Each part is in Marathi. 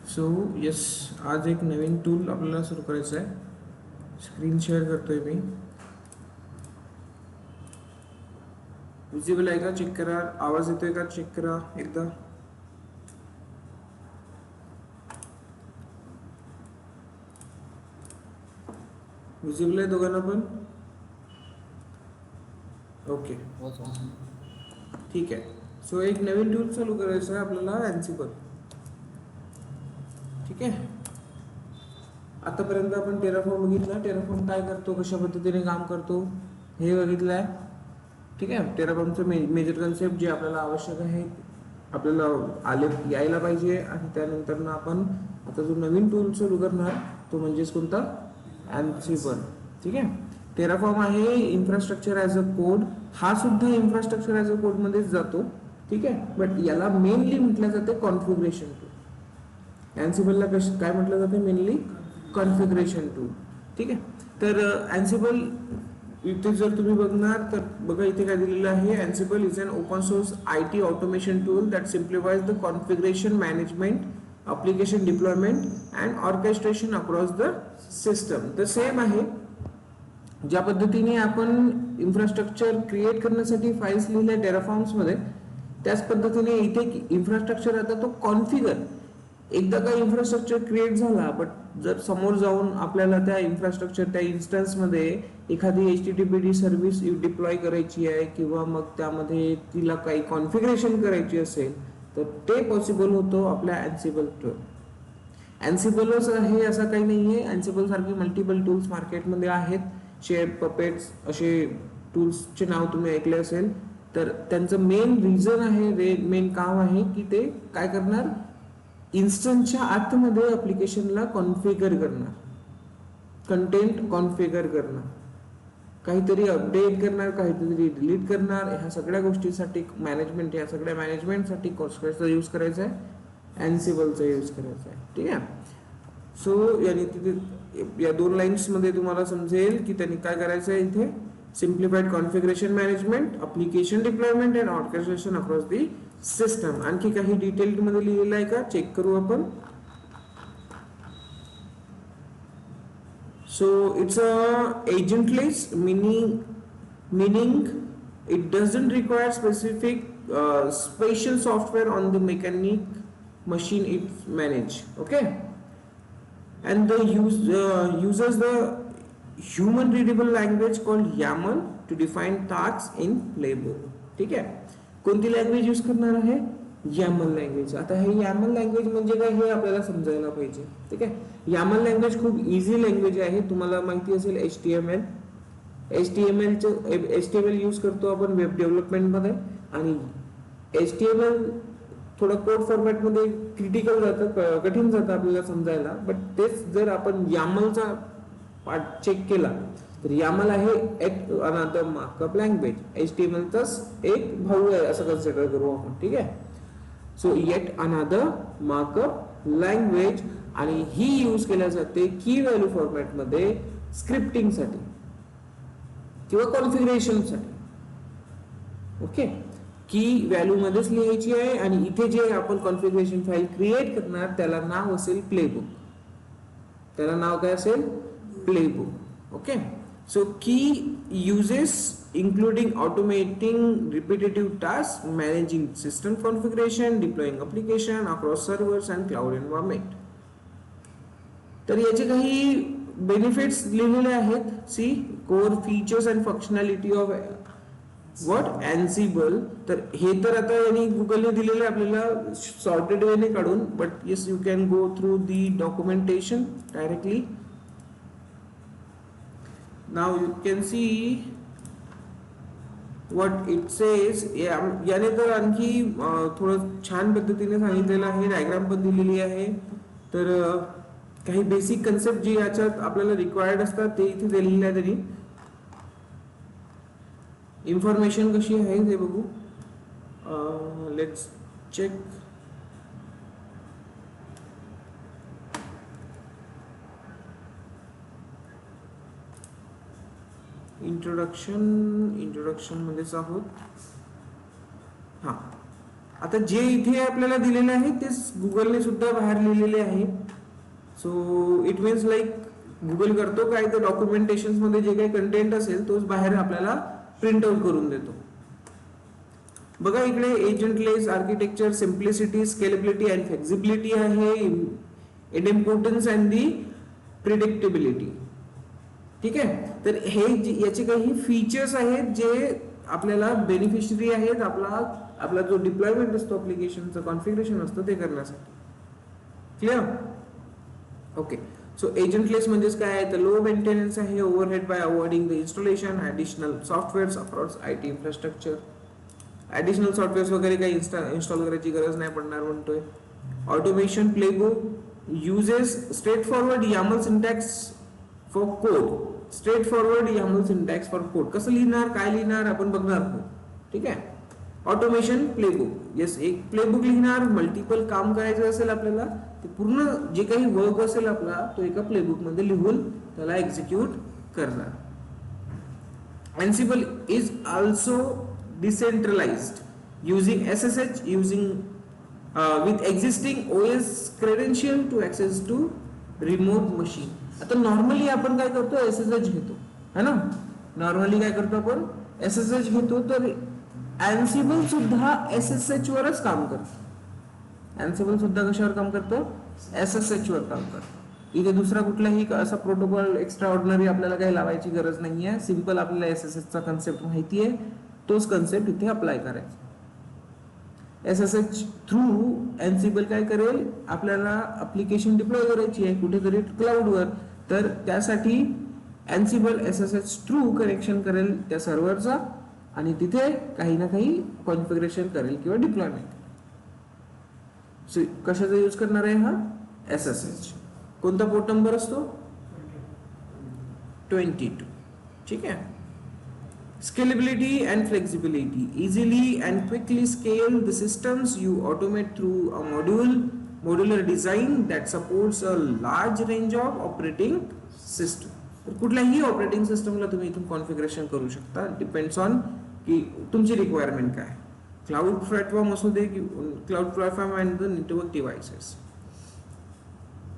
सो यस, आज एक नवीन टूल आपल्याला सुरू करायचं आहे. स्क्रीन शेअर करतोय मी. विजिबल आहे का चेक करा. आवाज येतोय का चेक करा एकदा. विजिबल आहे दोघांना पण. ओके ठीक आहे. सो एक नवीन टूल चालू करायचं आहे आपल्याला, अँसिबल. ठीक आहे. आतापर्यंत आपण टेराफॉर्म बघितला. टेराफॉर्म काय करतो, कशा पद्धतीने काम करतो हे बघितलं आहे. ठीक आहे. टेराफॉर्मचं मेजर कन्सेप्ट जे आपल्याला आवश्यक आहे आपल्याला यायला पाहिजे. आणि त्यानंतर आपण आता जो नवीन टूल सुरू करणार तो म्हणजेच कोणता, अँसिबल. ठीक आहे. टेराफॉर्म आहे इन्फ्रास्ट्रक्चर ॲज अ कोड. हा सुद्धा इन्फ्रास्ट्रक्चर ॲज अ कोड मध्येच जातो. ठीक आहे. बट याला मेनली म्हटलं जाते कॉन्फिगरेशन टूल. अँसिबलला काय म्हटलं जाते, मेनली कॉन्फिगरेशन टूल. ठीक आहे. तर अँसिबल इथे जर तुम्ही बघणार तर बघा इथे काय दिलेलं आहे. Ansible is an open source IT automation tool that simplifies the configuration management, application deployment and orchestration across the system. तर सेम आहे. ज्या पद्धतीने आपण इन्फ्रास्ट्रक्चर क्रिएट करण्यासाठी फाइल्स लिहिल्या टेराफॉर्म्स मध्ये, त्याच पद्धतीने इथे इन्फ्रास्ट्रक्चर आता तो कॉन्फिगर. एकदा का इन्फ्रास्ट्रक्चर क्रिएट झाला, बट जर समोर जाऊन आपल्याला त्या इन्फ्रास्ट्रक्चर त्या इन्स्टन्समध्ये एखादी HTTPD सर्व्हिस डिप्लॉय करायची आहे किंवा मग त्यामध्ये तिला काही कॉन्फिगरेशन करायची असेल तर ते पॉसिबल होतं आपल्या अँसिबल टूल. अँसिबलच आहे असं काही नाही आहे. अँसिबल सारखे मल्टिपल टूल्स मार्केटमध्ये आहेत. शेअर, पपेट्स असे टूल्सचे नाव तुम्ही ऐकले असेल. तर त्यांचं मेन रिझन आहे, मेन काम आहे की ते काय करणार, इन्स्टन्सच्या आतमध्ये ॲप्लिकेशनला कॉन्फिगर करणार, कंटेंट कॉन्फिगर करणार, काहीतरी अपडेट करणार, काहीतरी डिलीट करणार. ह्या सगळ्या गोष्टीसाठी मॅनेजमेंट, ह्या सगळ्या मॅनेजमेंटसाठी कशाचा यूज करायचा आहे, अँसिबलचा यूज करायचा आहे. ठीक आहे. सो याने तिथे या दोन लाईन्समध्ये तुम्हाला समजेल की त्यांनी काय करायचं आहे. इथे simplified configuration management, application deployment and orchestration across the system. आणखी काही डिटेल मध्ये लिहिलेलं आहे का, चेक करू आपण. So it's a agentless, meaning it doesn't require specific special software on the mechanic machine it manage. Okay. And the uses the human readable language called YAML to define tasks in playbook. ठीक आहे. कोणती लँग्वेज यूज करणार आहे, YAML लँग्वेज. आता हे YAML लँग्वेज म्हणजे काय हे आपल्याला समजायला पाहिजे. ठीक आहे. YAML लँग्वेज खूप इझी लँग्वेज आहे. तुम्हाला माहिती असेल HTML यूज करतो आपण वेब डेव्हलपमेंट मध्ये. आणि HTML थोडं कोड फॉर्मॅट मध्ये क्रिटिकल जातं, कठीण जातं आपल्याला समजायला. बट तेच जर आपण YAMLचा पार्ट चेक केला तर YAML आहे एक अनदर मार्कअप लँग्वेज. HTMLचाच एक भाऊ आहे असं कन्सिडर करू आपण. ठीक आहे. So eight another markup language. आणि ही यूज केल्या जाते की व्हॅल्यू फॉर्मॅट मध्ये स्क्रिप्टिंग साठी किंवा कॉन्फिगरेशन साठी. ओके. की व्हॅल्यू मध्येच लिहायची आहे. आणि इथे जे आपण कॉन्फिगरेशन फाईल क्रिएट करणार त्याला नाव असेल प्लेबुक. त्याला नाव काय असेल, playbook. Okay. So key uses including automating repetitive tasks, managing system configuration, deploying application across servers and cloud environment. तर याचे काही बेनिफिट्स लिहिलेले आहेत. See core features and functionality of what Ansible. तर हे तर आता यांनी गुगलने दिलेले आपल्याला सॉर्टेड वेने काढून. But yes, you can go through the documentation directly. Now you can see what it says. याने तर आणखी थोडं छान पद्धतीने सांगितलेलं आहे. डायग्राम पण दिलेली आहे. तर काही बेसिक कन्सेप्ट जी याच्यात आपल्याला रिक्वायर्ड असतात ते इथे दिलेले आहे त्यांनी. इन्फॉर्मेशन कशी आहे ते बघू. Let's check. इंट्रोडक्शन मध्येच आहोत. हां, आता जे इथे आपल्याला दिलेले आहे तेच गुगलने सुद्धा बाहेर लिहिलेले आहे. So it means like Google करतो काय, तर डॉक्युमेंटेशन मध्ये जे काही कंटेंट असेल तोच बाहेर आपल्याला प्रिंट आउट करून देतो. बघा इकडे agentless architecture, simplicity, scalability and flexibility आहे, इम्पॉर्टन्स अँड दी प्रिडिक्टेबिलिटी. ठीक आहे, तर हे याचे काही फीचर्स आहेत जे आपल्याला बेनिफिशरी आहेत आपला जो डिप्लॉयमेंट असतो ऍप्लिकेशनचं कॉन्फिगरेशन असतं ते करण्यासाठी. क्लिअर? ओके. सो एजंटलेस म्हणजेच काय आहे, तर लो मेंटेनन्स आहे, overhead bye avoiding the installation additional softwares across IT infrastructure. Additional softwares वगैरे काही इन्स्टॉल करायची गरज नाही पडणार म्हणतोय. Automation playbook uses straight forward YAML syntax for code. Straight forward YAML syntax for code कसं लिहिणार, काय लिहिणार आपण बघणार आहोत. ठीक आहे. ऑटोमेशन प्लेबुक, येस, एक प्लेबुक लिहिणार, मल्टिपल काम करायचं असेल आपल्याला ते पूर्ण जे काही वर्क असेल आपला तो एका प्लेबुक मध्ये लिहून त्याला एक्झिक्यूट करणार. Ansible is also decentralized using SSH with existing OS credential to access to remote machine. आता नॉर्मली आपण काय करतो, SSH घेतो है ना, नॉर्मली काय करतो आपण SSH घेतो, तर Ansible सुद्धा SSH वरच काम करतो. Ansible सुद्धा कशावर काम करतो, SSH वर काम करतो. इथे दुसरा कुठलाही असा प्रोटोकॉल एक्स्ट्रा ऑर्डिनरी आपल्याला काही लावायची गरज नाहीये. सिंपल आपल्याला SSH चा कन्सेप्ट माहिती आहे, तोच कन्सेप्ट इथे अप्लाय करायचा. SSH थ्रू Ansible काय करेल, आपल्याला ऍप्लिकेशन डिप्लॉय करायची आहे कुठेतरी क्लाउडवर, तर त्यासाठी Ansible SSH थ्रू कनेक्शन करेल त्या सर्व्हरचा आणि तिथे काही ना काही कॉन्फिगरेशन करेल किंवा डिप्लॉयमेंट. कशाचा यूज करणार आहे हा SSH. कोणता पोर्ट नंबर असतो 22. ठीक आहे. Scalability and flexibility. Easily and quickly scale the systems you automate through a modular design that supports a large range of operating system. तर कुठल्याही ऑपरेटिंग सिस्टमला तुम्ही इथून कॉन्फिगरेशन करू शकता. डिपेंड्स ऑन की तुमची रिक्वायरमेंट काय, क्लाउड प्लॅटफॉर्म असू दे की cloud platform and the network devices.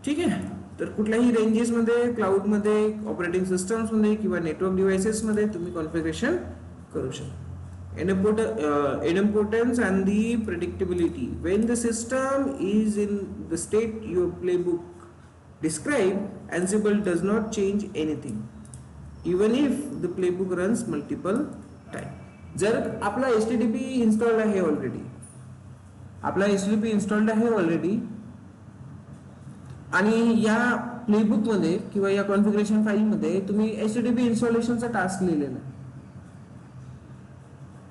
ठीक आहे. तर कुठल्याही रेंजेस मध्ये, क्लाउड मध्ये, ऑपरेटिंग सिस्टम्स मध्ये किंवा नेटवर्क डिव्हाइसेस मध्ये तुम्ही कॉन्फिगरेशन करू शकता. Importance and the predictability. When the system is in the state your playbook describe, Ansible does not change anything even if the playbook runs multiple time. जर आपला HTTP इन्स्टॉल्ड आहे ऑलरेडी, आणि या प्लेबुक मध्ये किंवा या कॉन्फिगरेशन फाईल मध्ये तुम्ही HTTP इन्स्टॉलेशनचा टास्क लिहिलेला आहे,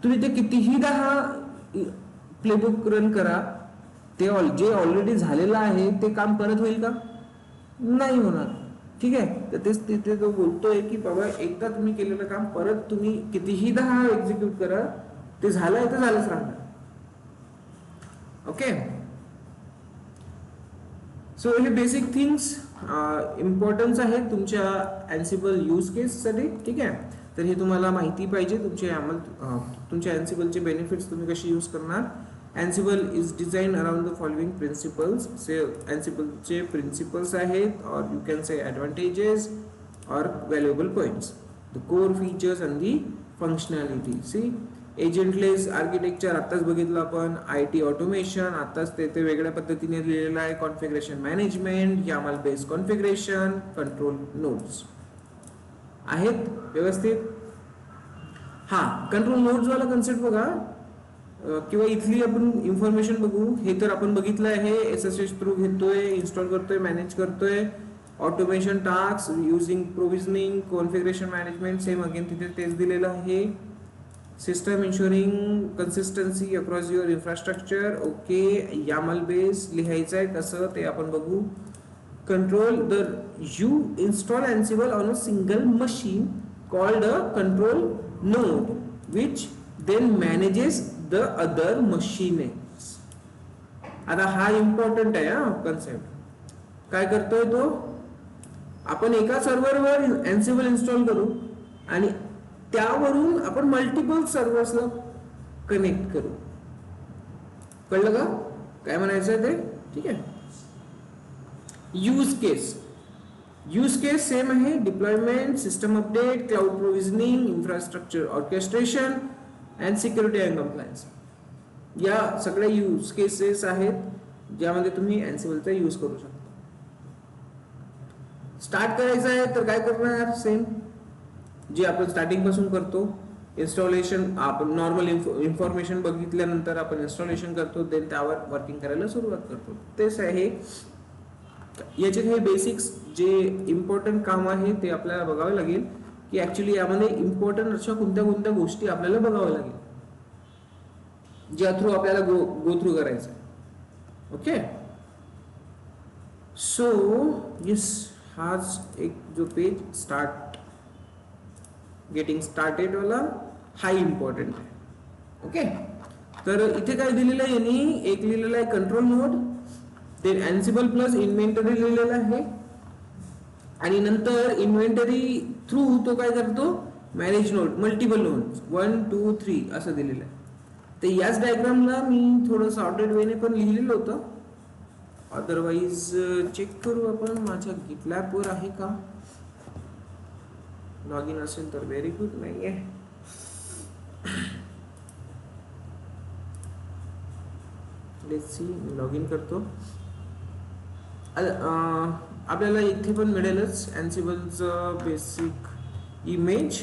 तुम्ही ते कितीहीदा हा प्लेबुक रन करा, ते जे ऑलरेडी झालेलं आहे ते काम परत होईल का, नाही होणार. ठीक आहे. तर तेच तिथे तो बोलतोय की बाबा एकदा तुम्ही केलेलं काम परत तुम्ही कितीहीदा हा एक्झिक्यूट करा, ते झालंय तर झालंच राहणार. ओके. सो हे बेसिक थिंग्स इम्पॉर्टन्स आहेत तुमच्या Ansible यूज केस साठी. ठीक आहे. तर हे तुम्हाला माहिती पाहिजे, तुमच्या Ansibleचे बेनिफिट्स तुम्ही कशी यूज करणार. Ansible is designed around the following principles. Ansibleचे principles आहेत, or you can say advantages or valuable points. The core features and the functionality. See, agentless architecture आताच बघितलं आपण, IT automation आताच ते वेगळ्या पद्धतीने लिहिलेलं आहे, configuration management, YAML based configuration, control nodes आहेत व्यवस्थित. हा कंट्रोल नोड्स वाला कन्सेप्ट बघा किंवा इथली आपण इन्फॉर्मेशन बघू. हे तर आपण बघितलं आहे, SSH थ्रू घेतोय, इन्स्टॉल करतोय, मॅनेज करतोय. Automation task using provisioning, configuration management, same again तिथे तेच दिलेलं आहे. System ensuring consistency across your infrastructure. Okay. YAML base लिहायचं आहे कसं ते आपण बघू. Control the you install Ansible on a single machine called a control node which then manages the other machines. आता हा इम्पॉर्टंट आहे हा कन्सेप्ट. काय करतोय तो, आपण एका सर्व्हरवर Ansible इन्स्टॉल करू आणि त्यावरून आपण मल्टिपल सर्व्हर्सला कनेक्ट करू. कळलं का काय म्हणायचं आहे ते? ठीक आहे. यूज केस सेम आहे, deployment, system update, cloud provisioning, infrastructure orchestration and security and compliance. या सगळ्या यूज केसेस आहेत ज्यामध्ये तुम्ही अँसिबलचा यूज करू शकता. स्टार्ट करायचं आहे तर काय करणार, सेम जे आपण स्टार्टिंग पासून करतो. इन्स्टॉलेशन, आपण नॉर्मल इन्फॉर्मेशन बघितल्यानंतर आपण इन्स्टॉलेशन करतो, देन त्यावर वर्किंग करायला सुरुवात करतो. तेच आहे. याचे काही बेसिक्स जे इम्पॉर्टंट काम आहे ते आपल्याला बघावे लागेल की ऍक्च्युली यामध्ये इम्पॉर्टंट अशा कोणत्या कोणत्या गोष्टी आपल्याला बघाव्या लागेल ज्या थ्रू आपल्याला गो थ्रू करायचं. ओके, सो येस, हाच एक जो पेज स्टार्ट गेटिंग स्टार्टेड वाला हा इम्पॉर्टंट आहे. ओके, तर इथे काय दिलेलं आहे यांनी, एक लिहिलेलं आहे कंट्रोल नोड, ते अँसिबल प्लस इन्व्हेंटरी लिहिलेलं आहे आणि नंतर इन्व्हेंटरी थ्रू तो काय करतो, मॅनेज नोड, मल्टिपल नोड्स 1 2 3 असं दिलेलं आहे. तर याच डायग्रामला मी थोडं सॉर्टेड वेने पण लिहिलेलं होतं. अदरवाइज चेक करू आपण माझ्या गिटलॅब वर आहे का, लॉग इन असेल तर व्हेरी गुड, नाही आहे. Let's see, me log in करतो. आपल्याला इथे पण मिळेलच अँसिबलचं बेसिक इमेज.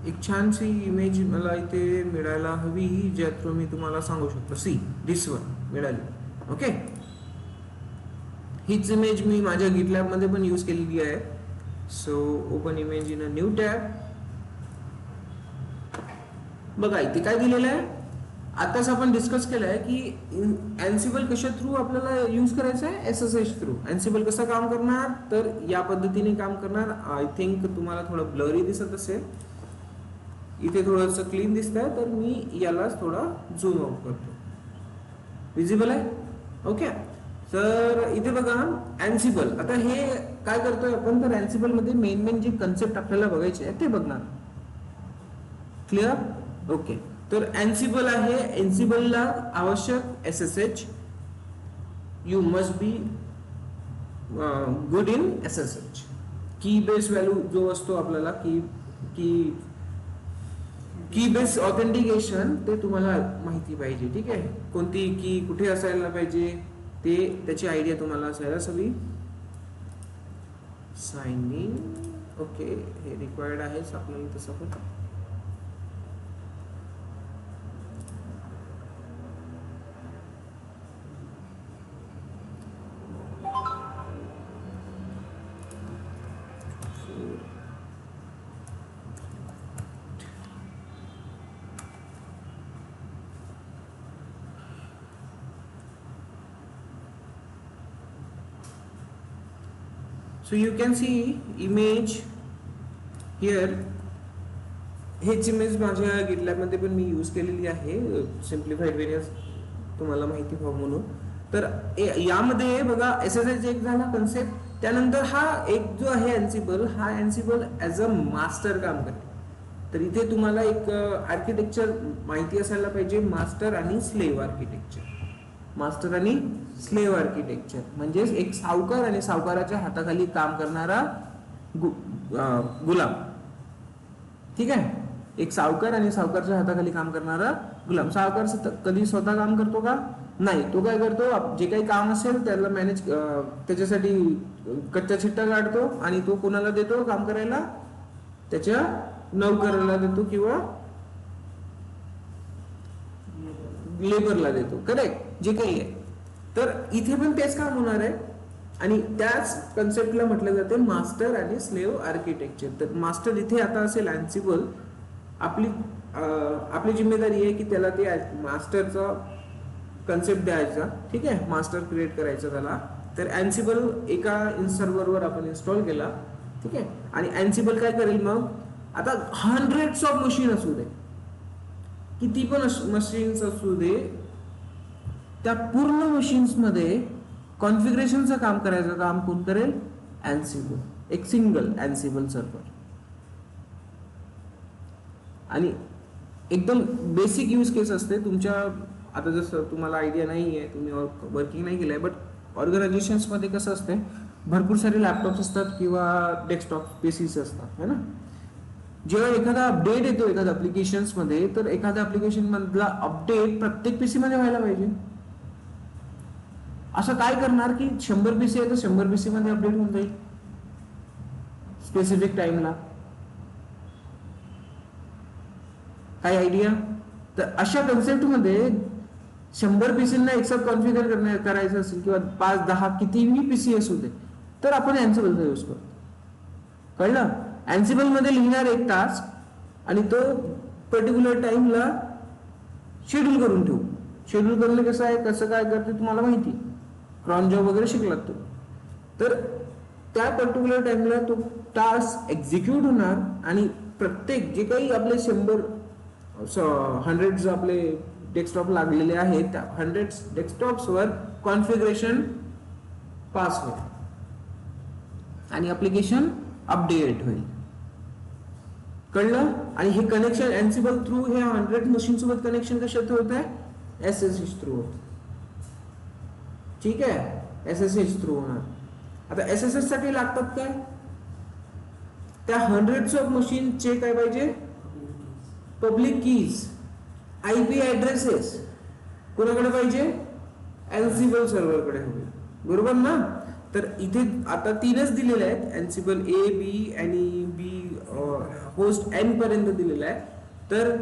एक छानशी इमेज मला इथे मिळायला हवी ज्या थ्रू मी तुम्हाला सांगू शकतो. सी दिस वन मिळाली. ओके, हीच इमेज मी माझ्या गिटलॅब मध्ये पण यूज केलेली आहे. So open image in a new tab. बघा इथे काय दिलेलं आहे, आताच आपण डिस्कस केलं आहे की अँसिबल कशा थ्रू आपल्याला यूज करायचं आहे, SSH थ्रू. अँसिबल कसं काम करणार, तर या पद्धतीने काम करणार. आय थिंक तुम्हाला थोडं ब्लरी दिसत असेल, इथे थोडंसं क्लीन दिसत आहे, तर मी यालाच थोडा झूम आउट करतो. विजिबल आहे. ओके, तर इथे बघा अँसिबल. आता हे काय करतोय आपण, तर अँसिबल मध्ये मेन जे कन्सेप्ट आपल्याला बघायचे आहे ते बघणार. क्लिअर. ओके, तर अँसिबल आहे. अँसिबलला आवश्यक SSH, you must be good in SSH. की बेस व्हॅल्यू जो असतो आपल्याला, की बेस ऑथेंटिकेशन, ते तुम्हाला माहिती पाहिजे. ठीक आहे, कोणती की कुठे असायला पाहिजे ते त्याची आयडिया तुम्हाला असायला हवी. Sign in. ओके, हे रिक्वायर्ड आहे आपल्याला तसं पण. So you can see image here. हेच इमेज माझ्या गिटलॅब मध्ये पण मी यूज केलेली आहे सिम्प्लिफाईड वेने तुम्हाला माहिती व्हावं म्हणून. तर यामध्ये बघा SSH एक झाला कन्सेप्ट. त्यानंतर हा एक जो आहे अँसिबल, हा अँसिबल ॲज अ मास्टर काम करते. तर इथे तुम्हाला एक आर्किटेक्चर माहिती असायला पाहिजे, मास्टर आणि स्लेव्ह आर्किटेक्चर. मास्टर आणि स्लेव्ह आर्किटेक्चर म्हणजे एक सावकार आणि सावकाराच्या हाताखाली काम करणारा गुलाम. ठीक आहे, एक सावकार आणि सावकारच्या हाताखाली काम करणारा गुलाम. सावकार कधी स्वतः काम करतो का, नाही. तो काय करतो, जे काही काम असेल त्याला मॅनेज, त्याच्यासाठी कच्चा चिट्टा काढतो आणि तो कोणाला देतो काम करायला, त्याच्या नौकराला देतो किंवा लेबरला देतो. करेक्ट, जे काही आहे. तर इथे पण तेच काम होणार आहे आणि त्याच कन्सेप्टला म्हटलं जाते मास्टर आणि स्लेव्ह आर्किटेक्चर. तर मास्टर इथे आता असेल अँसिबल. आपली जिम्मेदारी आहे की त्याला ते मास्टरचा कन्सेप्ट द्यायचा. ठीक आहे, मास्टर क्रिएट करायचा त्याला. तर अँसिबल एका सर्व्हरवर आपण इन्स्टॉल केला. ठीक आहे, आणि अँसिबल काय करेल मग, आता हंड्रेड्स ऑफ मशीन असू दे, किती पण मशीन्स असू दे, त्या पूर्ण मशीन्समध्ये कॉन्फिगरेशनचं काम कोण करेल? अँसिबल, एक सिंगल अँसिबल सर्व्हर. आणि एकदम बेसिक यूज केस असते तुमच्या. आता जसं तुम्हाला आयडिया नाही आहे, तुम्ही वर्किंग नाही केलं आहे, बट ऑर्गनायझेशन्समध्ये कसं असते, भरपूर सारे लॅपटॉप्स असतात किंवा डेस्कटॉप पीसीस असतात है ना. जेव्हा एखादा अपडेट येतो एखाद्या ॲप्लिकेशन्समध्ये, तर एखाद्या ॲप्लिकेशनमधला अपडेट प्रत्येक पीसीमध्ये व्हायला पाहिजे. असं काय करणार की 100 पीसी आहे तर 100 पीसी मध्ये अपडेट होऊन जाईल स्पेसिफिक टाइमला. काय आयडिया? तर अशा कन्सेप्टमध्ये 100 पीसींना एकसाथ कॉन्फिगर करायचं असेल किंवा 5-10 कितीही पीसी असू दे, तर आपण अँसिबलचा यूज करतो. कळलं? अँसिबल मध्ये लिहिणार एक टास्क आणि तो पर्टिक्युलर टाइमला शेड्यूल करून ठेवू. शेड्यूल करणं कसं आहे, कसं काय करते तुम्हाला माहिती, क्रॉन जॉब वगैरे शिकलात तो. तर त्या पर्टिक्युलर टाइमला तो टास्क एक्झिक्यूट होणार आणि प्रत्येक जे काही आपले 100 आपले डेस्कटॉप लागलेले आहेत त्या 100 डेस्कटॉप्सवर कॉन्फिगरेशन पास होईल आणि ॲप्लिकेशन अपडेट होईल. कळलं? आणि हे कनेक्शन अँसिबल थ्रू हे 100 मशीन सोबत कनेक्शन कशात होत आहे? SSH थ्रू होत. ठीक आहे, SSH थ्रू होणार. आता SSH साठी लागतात काय? त्या 100 मशीनचे काय पाहिजे? पब्लिक कीज, IP ऍड्रेसेस कोणाकडे पाहिजे? अँसिबल सर्व्हरकडे हवे. बरोबर ना? तर इथे आता 3च दिलेले आहेत, अँसिबल A, B आणि B होस्ट N पर्यंत दिलेला आहे. तर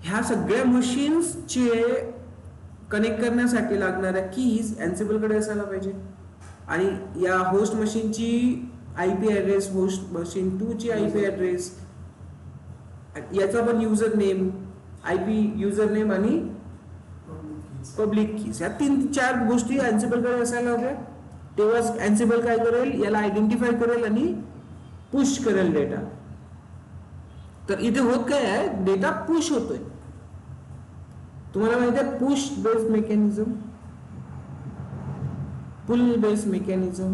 ह्या सगळ्या मशीन्सचे कनेक्ट करण्यासाठी लागणाऱ्या कीज अँसिबलकडे असायला पाहिजे. आणि या होस्ट मशीनची IP ऍड्रेस, होस्ट मशीन 2 ची IP ऍड्रेस, याचा पण user name, IP user name आणि पब्लिक कीज, या 3-4 गोष्टी अँसिबलकडे असायला हव्या. तेव्हाच अँसिबल काय करेल, याला आयडेंटिफाय करेल आणि पुश करेल डेटा. तर इथे होत काय आहे, डेटा पुश होतोय. तुम्हाला माहिती आहे push based mechanism, pull based mechanism,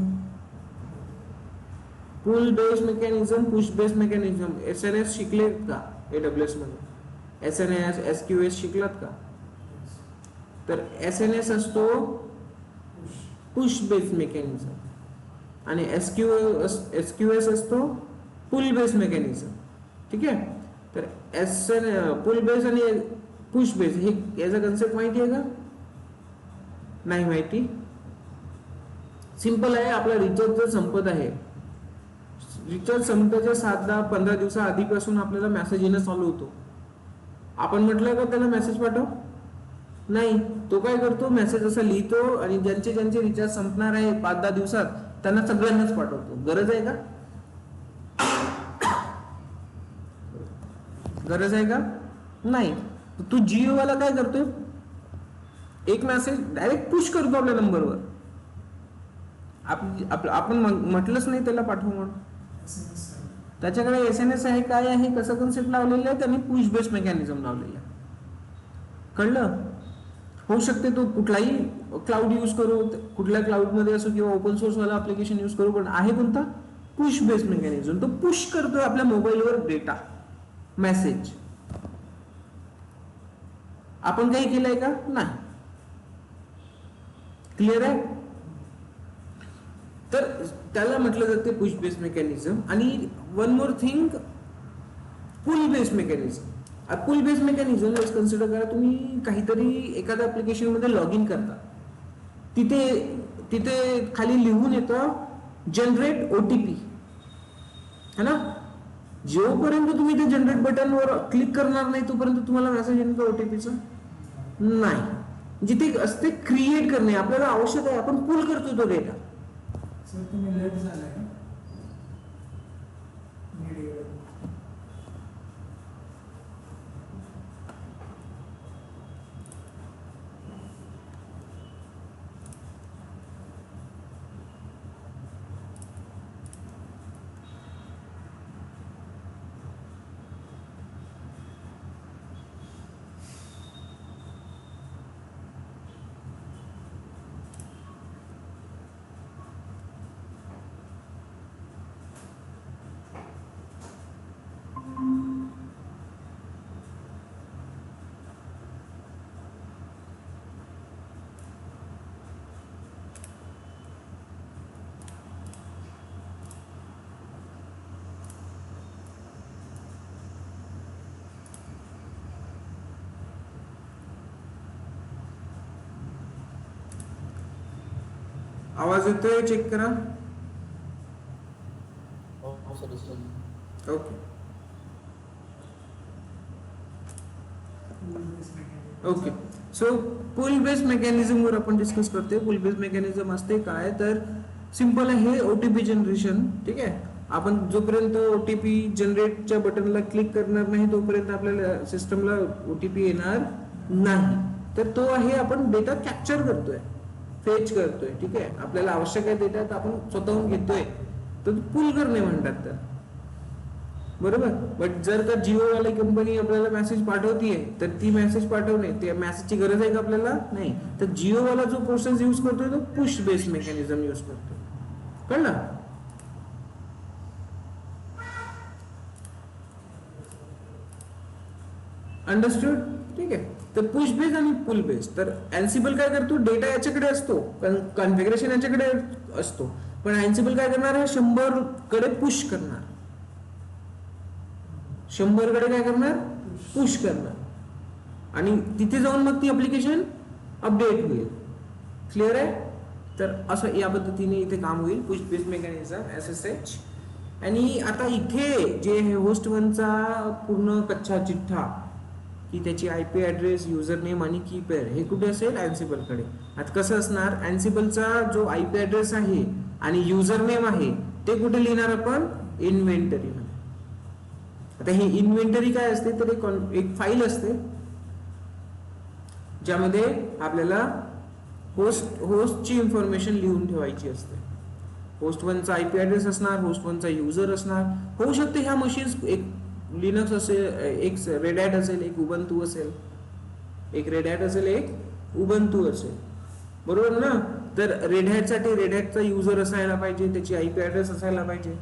pull based mechanism, push based mechanism. SNS शिकलेत का AWS मध्ये? SNS SQS शिकलात का? तर SNS असतो पुश बेस्ड मेकॅनिझम आणि SQS असतो पुल बेस्ड मेकॅनिझम. ठीक आहे. तर पुल बेस्ड आणि पुश बेस्ड हे याचा कन्सेप्ट माहिती आहे का? नाही माहिती? सिंपल आहे. आपला रिचार्ज जर संपत आहे, रिचार्ज संपताच्या 7-10-15 दिवसा आधीपासून आपल्याला मेसेज येणं चालू होतो. आपण म्हटलं का त्याला मेसेज पाठव? नाही. तो काय करतो, मेसेज असा लिहितो आणि ज्यांचे रिचार्ज संपणार आहे 5-10 दिवसात त्यांना सगळ्यांनाच पाठवतो. गरज आहे का? गरज आहे का? नाही. तू जिओ वाला काय करतोय, एक मेसेज डायरेक्ट पुश करतो आपल्या नंबरवर. आपण म्हटलंच नाही त्याला पाठव म्हणून. त्याच्याकडे SNS आहे, काय आहे, कसं कन्सेप्ट लावलेलं आहे, त्यांनी पुश बेस्ड मेकॅनिझम लावलेलं आहे. कळलं? होऊ शकते तो कुठलाही क्लाउड यूज करू, कुठल्या क्लाउडमध्ये असो किंवा ओपन सोर्स वाला ऍप्लिकेशन यूज करू, पण आहे कोणता? Push based mechanism. तो पुश करतोय आपल्या मोबाईलवर डेटा, मेसेज. आपण काही केलंय का? नाही. क्लिअर आहे? तर त्याला म्हटलं जाते पुश बेस्ड मेकॅनिझम. आणि वन मोर थिंग, पुल based mechanism. Pull based mechanism consider करा, तुम्ही काहीतरी एखाद्या ऍप्लिकेशन मध्ये लॉग इन करता, तिथे खाली लिहून येतं जनरेट OTP है ना. जोपर्यंत तुम्ही ते जनरेट बटनवर क्लिक करणार नाही तोपर्यंत तुम्हाला मेसेज येतो OTPचा नाही. जिथे असते क्रिएट करणे आपल्याला आवश्यक आहे, आपण पुल करतो तो डेटा. सर तुम्ही लेट झालाय का? आवाज येतोय? चेक करा. हो sir sir. Okay okay. So pull base mechanism वर आपण डिस्कस करतोय. पुल बेस मेकॅनिझम असते काय तर सिंपल आहे, ओटीपी जनरेशन. ठीक आहे, आपण जोपर्यंत ओटीपी जनरेटच्या बटनला क्लिक करणार नाही तोपर्यंत आपल्याला सिस्टमला ओटीपी येणार नाही. तर तो आहे आपण डेटा कॅप्चर करतोय, फेच करतोय. ठीक आहे, आपल्याला आवश्यक आहे डेटा तर आपण स्वतःहून घेतोय, तर पुल करणे म्हणतात तर, बरोबर. बट जर का जिओ वाली कंपनी आपल्याला मेसेज पाठवतीये तर ती मेसेज पाठवणे, त्या मेसेजची गरज आहे का आपल्याला? नाही. तर जिओ वाला जो प्रोसेस यूज करतोय तो पुश बेस मेकॅनिझम यूज करतोय. कळलं? अंडरस्टूड? ठीक आहे. तर पुश बेस आणि पुल बेस. तर अँसिबल काय करतो, डेटा याच्याकडे असतो, कॉन्फिगरेशन याच्याकडे असतो, पण अँसिबल काय करणार आहे, 100 कडे पुश करणार. 100 कडे काय करणार, पुश करणार, आणि तिथे जाऊन मग ती ऍप्लिकेशन अपडेट होईल. क्लिअर आहे? तर असं या पद्धतीने इथे काम होईल, पुश बेस मेकॅनिझम SSH. आणि आता इथे जे होस्ट 1चा पूर्ण कच्चा चिठ्ठा की त्याची IP ऍड्रेस, युजर नेम आणि की पेअर हे कुठे असेल, अँसिबल कडे. आता कसं असणार, अँसिबलचा जो IP ऍड्रेस आहे आणि युजर नेम आहे ते कुठे लिहिणार आपण, इन्व्हेंटरी मध्ये. आता ही इन्व्हेंटरी काय असते तर एक फाईल असते ज्यामध्ये आपल्याला होस्टची इन्फॉर्मेशन लिहून ठेवायची असते. होस्ट 1चा IP ऍड्रेस असणार, होस्ट 1चा युजर असणार. होऊ शकते ह्या मशीन्स एक लिनक्स असेल, एक रेड हॅट असेल, एक उबंतू असेल, एक रेड हॅट असेल, एक उबंतू असेल, बरोबर ना. तर रेड हॅट साठी रेड हॅटचा युजर असायला पाहिजे, त्याची IP ऍड्रेस असायला पाहिजे.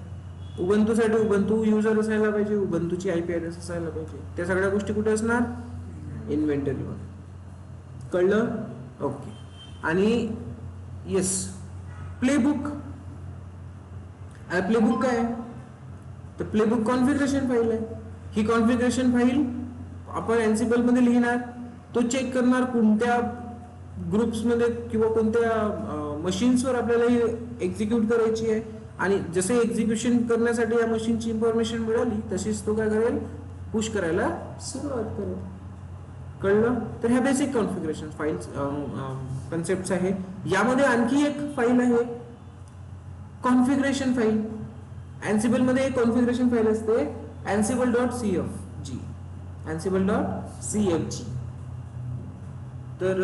उबंतू साठी उबंतू युजर असायला पाहिजे, उबंतूची IP ऍड्रेस असायला पाहिजे. त्या सगळ्या गोष्टी कुठे असणार, इन्व्हेंटरी मध्ये. कळलं? ओके. आणि येस, प्लेबुक. प्लेबुक काय आहे, तर प्लेबुक कॉन्फिगरेशन फाईल आहे. ही कॉन्फिगरेशन फाईल आपण अँसिबल मध्ये लिहिणार, तो चेक करणार कोणत्या ग्रुप्स मध्ये किंवा कोणत्या मशीन्सवर आपल्याला ही एक्झिक्यूट करायची आहे, आणि जसे एक्झिक्युशन करण्यासाठी या मशीनची इन्फॉर्मेशन मिळाली तशीच तो काय करेल, पुश करायला सुरुवात करेल. कळलं? तर ह्या बेसिक कॉन्फिगरेशन फाईल्स कन्सेप्ट आहे. यामध्ये आणखी एक फाईल आहे, कॉन्फिगरेशन फाईल. अँसिबल मध्ये एक कॉन्फिगरेशन फाईल असते, ansible.cfg. ansible.cfg. तर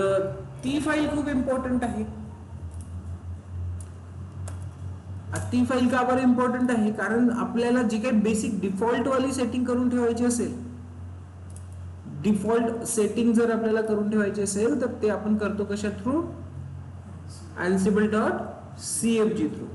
ती फाईल खूप इम्पॉर्टंट आहे. ती फाईल का बरं इम्पॉर्टंट आहे, कारण आपल्याला जी काही बेसिक डिफॉल्ट वाली सेटिंग करून ठेवायची असेल, डिफॉल्ट सेटिंग जर आपल्याला करून ठेवायची असेल तर ते आपण करतो कशा through, ansible.cfg through.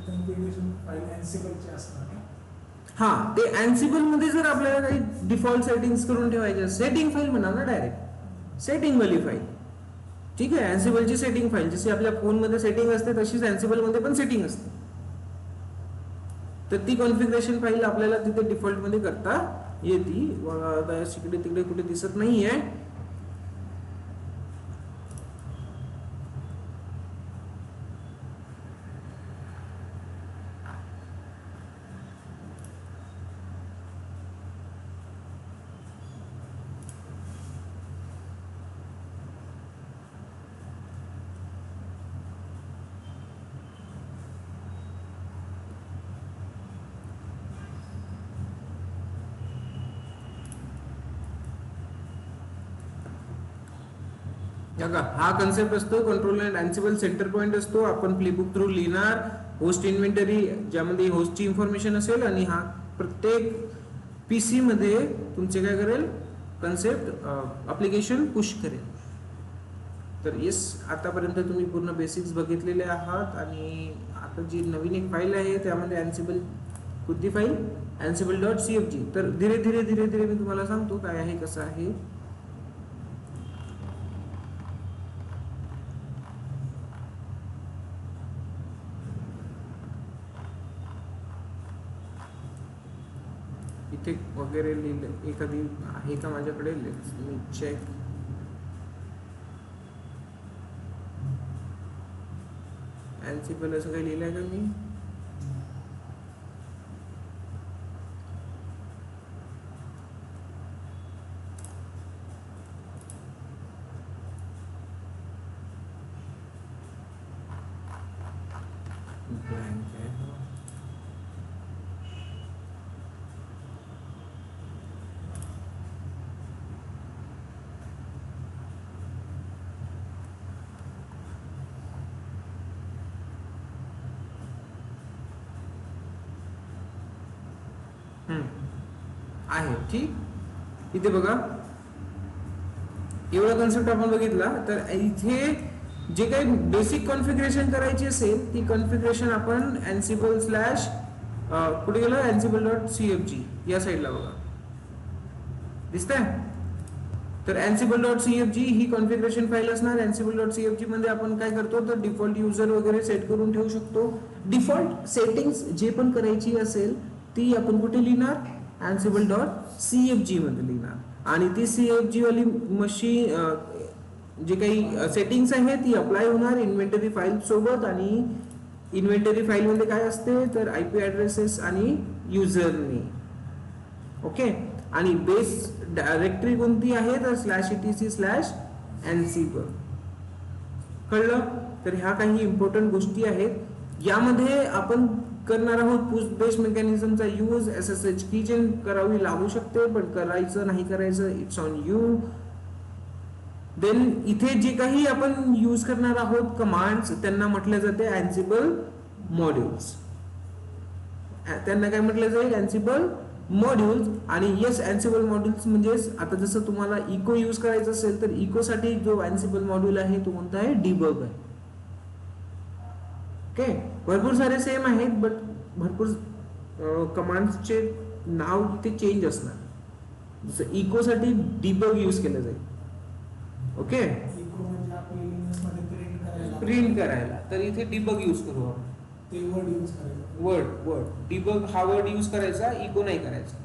Configuration file अँसिबलची असणार ना. हा, ते अँसिबल मध्ये जर आपल्याला काही डिफॉल्ट सेटिंग्स करून ठेवायचे, सेटिंग फाईल म्हणा ना, डायरेक्ट सेटिंग वाली फाईल. ठीक आहे, अँसिबलची सेटिंग फाईल जशी आपल्या फोन मध्ये सेटिंग असते तशीच अँसिबल मध्ये पण सेटिंग असते. तर ती कॉन्फिगरेशन फाईल आपल्याला तिथे डिफॉल्ट मध्ये करता येते. इकडे तिकडे कुठे दिसत नाहीये. हा कन्सेप्ट असतो, कंट्रोल अँड अँसिबल सेंटर पॉइंट असतो. आपण प्लेबुक थ्रू लिहिणार, होस्ट इन्व्हेंटरी ज्यामध्ये होस्टची इन्फॉर्मेशन असेल, आणि हा प्रत्येक पीसी मध्ये तुमचे काय करेल, कन्सेप्ट ऍप्लिकेशन पुश करेल. तर येस, आतापर्यंत तुम्ही पूर्ण बेसिक्स बघितलेले आहात. आणि आता जी नवीन एक फाईल आहे त्यामध्ये अँसिबल, कोणती फाईल, ansible.cfg. तर धीरे धीरे धीरे धीरे मी तुम्हाला सांगतो काय आहे, कसं आहे. इथे वगैरे लिहिलं एखादी आहे का माझ्याकडे? मी चेक. अँसिबल असं काही लिहिलं आहे का मी? ब्लँक आहे. आहे ठीक. इथे बघा एवढा कन्सेप्ट आपण बघितला. तर इथे जे काही बेसिक कॉन्फिगरेशन करायची असेल ती कॉन्फिगरेशन आपण अँसिबल स्लॅश कुठे गेलं ansible.cfg या साईडला बघा दिसतंय. तर ansible.cfg ही कॉन्फिगरेशन फाईल असणार. ansible.cfg मध्ये आपण काय करतो तर डिफॉल्ट युजर वगैरे सेट करून ठेवू शकतो. डिफॉल्ट सेटिंग्स जे पण करायची असेल ती आपण कुठे लिहिणार ansible.cfg मध्ये लिहिणार आणि ती cfg वाली मशीन जे काही सेटिंग्स आहे ती अप्लाय होणार इन्व्हेंटरी फाईल सोबत. आणि इन्व्हेंटरी फाईल मध्ये काय असते तर आयपी ऍड्रेसेस आणि युजर नेम. ओके. आणि बेस डायरेक्टरी कोणती आहे तर /etc/ansible. कळलं. तर ह्या काही इम्पॉर्टंट गोष्टी आहेत. यामध्ये आपण करणार आहोत पुश बेस मेकॅनिझमचा यूज. SSH कीचेन करावी लागू शकते पण करायचं नाही करायचं इट्स ऑन यू. देन इथे जे काही आपण यूज करणार आहोत कमांड्स त्यांना म्हटले जाते अँसिबल मॉड्यूल्स. त्यांना काय म्हटलं जाईल अँसिबल मॉड्यूल्स. आणि येस अँसिबल मॉड्यूल्स म्हणजेच आता जसं तुम्हाला इको यूज करायचं असेल तर इको साठी जो अँसिबल मॉड्यूल आहे तो कोणता आहे डिबग आहे. ओके. भरपूर सारे सेम आहेत बट भरपूर कमांड्सचे नाव इथे चेंज असणार. जसं इको साठी डिबग यूज केलं जाईल. ओके. इको म्हणजे आपली लिनक्स मध्ये प्रिंट करायला तर इथे डिबग यूज करू आपण. ते वर्ड यूज करायचं. वर्ड डिबग हा वर्ड यूज करायचा इको नाही करायचा.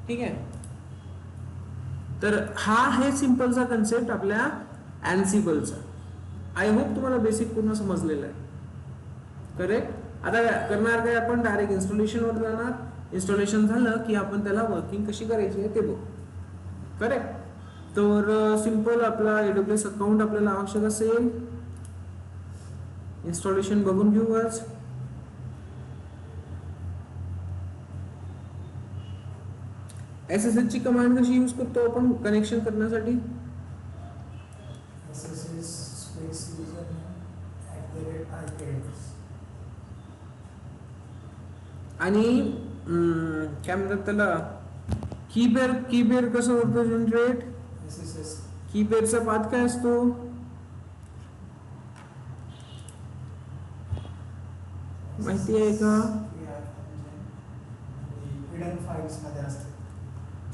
ठीक आहे. तर हा आहे सिंपलचा कन्सेप्ट आपल्या अँसिबलचा. आय होप तुम्हाला बेसिक पूर्ण समजलेलं आहे. करेक्ट. आता करणार काय आपण डायरेक्ट इन्स्टॉलेशन वर जाणार. इन्स्टॉलेशन झालं की आपण त्याला वर्किंग कशी करायची आहे ते बघू. करेक्ट. तर सिंपल आपला AWS अकाउंट आपल्याला आवश्यक असेल. इन्स्टॉलेशन बघून घेऊ आज. SSH ची कमांड कशी यूज करतो आपण कनेक्शन करण्यासाठी SSH स्पेस युजर @IPaddress. आणि काय म्हणतात त्याला कीपेअर कसं होतं जनरेट. SSH कीपेअरचा पाथ काय असतो माहिती आहे का? हिडन फाइल्स मध्ये असते.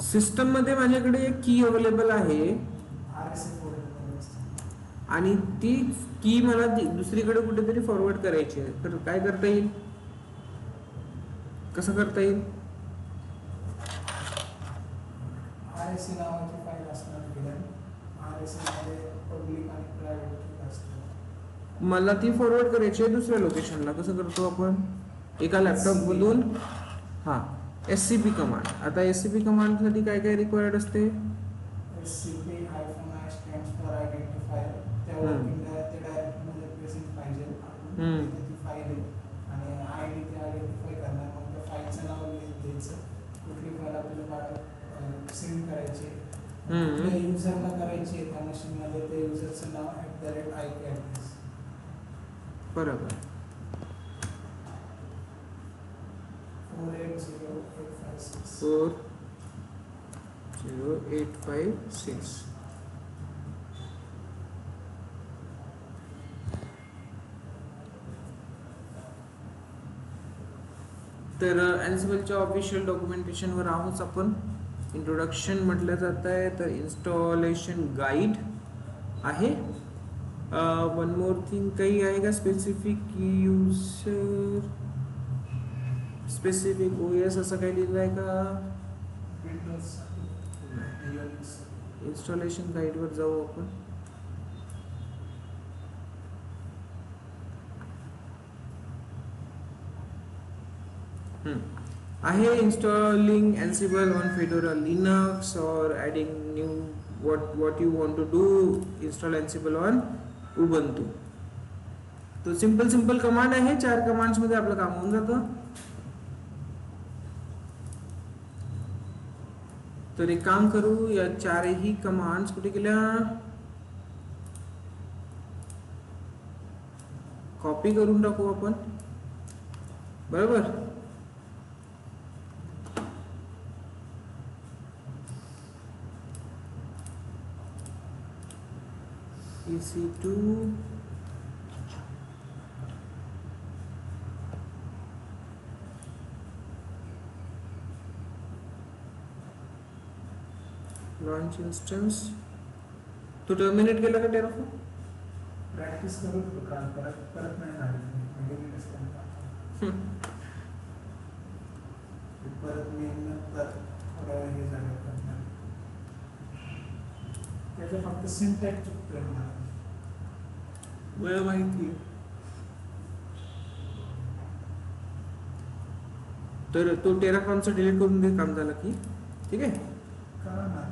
सिस्टम मध्ये माझ्याकडे एक की अवेलेबल आहे RSA फोल्डर मध्ये असते. आणि ती की मला दुसरीकडे कुठेतरी फॉरवर्ड करायची आहे. तर काय करता येईल कसं करता येईल. RSA नावाची फाईल असणार हिडन. RSA मध्ये पब्लिक आणि प्रायव्हेट की असते. मला ती फॉरवर्ड करायची आहे दुसऱ्या लोकेशनला. कसं करतो आपण एका लॅपटॉप बोलून. हा SCP कमांड. आता SCP कमांड साठी काय काय रिक्वायर्ड असते. SCP -I stands for identifier. त्या वर्किंग ते डायरेक्ट मध्ये प्रेझेंट पाहिजे. आपण ती फाईल आहे आणि ID ते आयडेंटिफाय करणार. मग त्या फाईलचं नाव द्यायचं. कुठली फाईल आपल्याला सेंड करायची कुठल्या युजरला करायची आहे त्या मशीन मध्ये त्या युजरचं नाव @IPaddress. बरोबर. 40856. तर अँसिबलच्या ऑफिशियल डॉक्युमेंटेशनवर आहोत आपण. इंट्रोडक्शन म्हटलं जात आहे तर इन्स्टॉलेशन गाईड आहे. वन मोर थिंग काही आहे का स्पेसिफिक युजर स्पेसिफिक OS असं काही लिहिलं आहे का. विंडोजसाठी युनिक्स इन्स्टॉलेशन गाईडवर जाऊ आपण. आहे installing Ansible on Fedora Linux or adding new what you want to do, install Ansible on Ubuntu. तो सिंपल कमांड आहे, 4 कमांड्स मध्ये आपलं काम होऊन जातं. तर एक काम करू, या 4ही कमांड्स कुठे गेल्या, कॉपी करून टाकू आपण, बरोबर. EC2 launch instance. तो टर्मिनेट केला का टेराफॉर्म? प्रॅक्टिस करू काल, परत नाही झाली परत मी नंतर थोडं हे झालं करणार. त्याचं फक्त सिंटॅक्स चुकतोय मला. मला माहिती आहे. तर तो टेराफॉर्मचा डिलीट करून दे, काम झालं की ठीक आहे. करा ना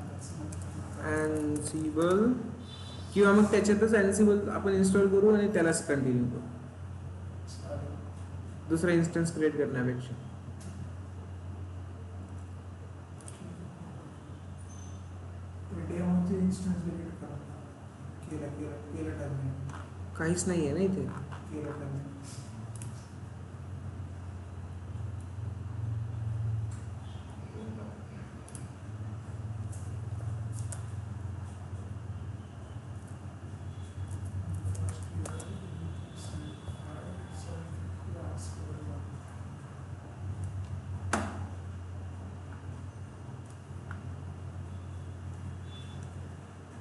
Ansible किंवा मग त्याच्यातच Ansible आपण इन्स्टॉल करू आणि त्यालाच कंटिन्यू करू, दुसरा इन्स्टन्स क्रिएट करण्यापेक्षा. डेमोचे इन्स्टन्स डिलीट करा. केलं टर्मिनेट. काहीच नाही आहे ना इथे. केलं terminate.